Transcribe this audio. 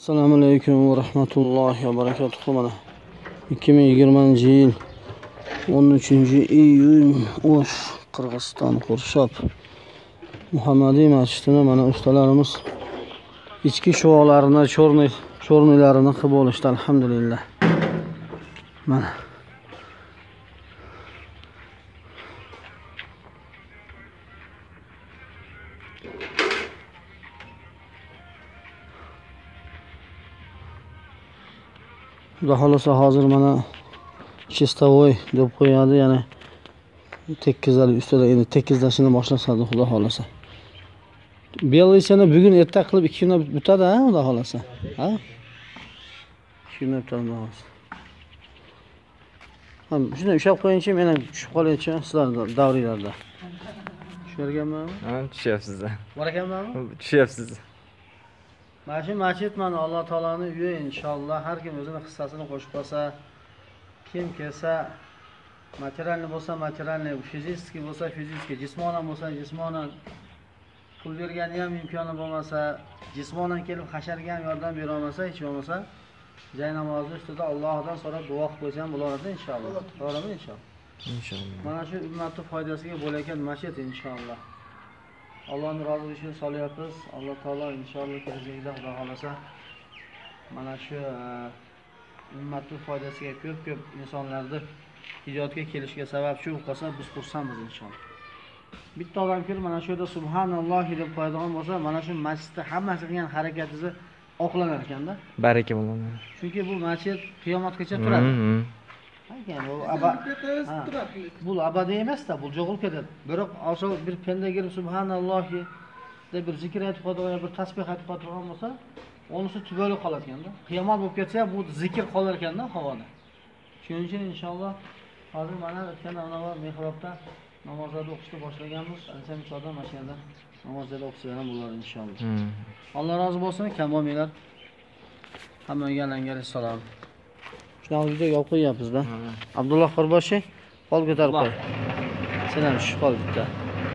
Assalomu alaykum va rahmatullohi va barakatuh. Mana 2020-yil 13-iyun O'sh, Qirg'iziston, Qo'rshab Muhammadiy masjidini mana ustalarimiz ichki shuvoqlarini, cho'rnilarini qilib olishdi, alhamdulillah. Mana Xudo xolasa hozir mana chistavoy deb qo'yadi, ya'ni tekkizali ustida endi tekkizlashini boshlashadi xudo xolasa. Belgisini bugun erta qilib 2 kunda bitadi, ha, xudo xolasa. Ha? 2 kunda bitadi xolos. Ham shuni ushlab qo'yingchi, men ham tushib qolaychi sizlar davringlarda. Tushirganmanmi? Ha, tushyapsiz. Bor ekanmanmi? Tushyapsiz. Mana shu masjid mana Alloh taolaning uyi, inshaalloh har kim o'zini hissasini qo'shib qolsa, kim kelsa, materialni bo'lsa materialni, fiziki bo'lsa fiziki, jismonan bo'lsa jismonan, pul bergani ham imkoni bo'lmasa, jismonan kelib hasharga ham yordam bera olmasa, hech bo'lmasa joy namozi ustida Allohdan so'rab duo qilib qo'ysam bo'lardi inshaalloh. To'g'rimi inshaalloh? Inshaalloh. Mana shu ummatning foydasiga bo'layotgan masjid inshaalloh. Allohning roziligi uchun solyapmiz. Alloh taolo inshaalloh kelajakda xudo xolasa mana shu ummatning foydasiga ko'p insonlarni ijodga kelishiga sabab shu qolsa biz xursandmiz inshaalloh. Bitta odam kelib mana shu yerda subhanallohi deb qo'yadigan bo'lsa, mana shu masjidda hammasi qilgan harakatingizni oqlanar ekanda. Baraka bo'ladi. Chunki bu masjid qiyomatgacha turadi. Bu abadiy emas-da, bu jo'g'ilkada. Biroq asl bir penda girib subhanallohi deb bir zikr aytib qo'yadigan, bir tasbih aytib qo'yadigan bo'lsa, onisi tug'ilib qolar ekanda. Qiyomat bo'lib ketsa, bu zikr qolar ekanda havoda. Shuning uchun inshaalloh hozir mana o'tgan avval mehrobda namozlarni o'qishni boshlaganmiz. Ancha miqdorda mashinada namozlarni o'qishlar ham bo'ladi inshaalloh. Alloh rozi bo'lsin, kam bo'lmanglar. Hammaga alangar salom. Shunaqa videoga olib qo'yapmiz-da. Abdulloh Qurboshi, qo'l ko'tarib qo'y. Sen ham tushib qol bitta.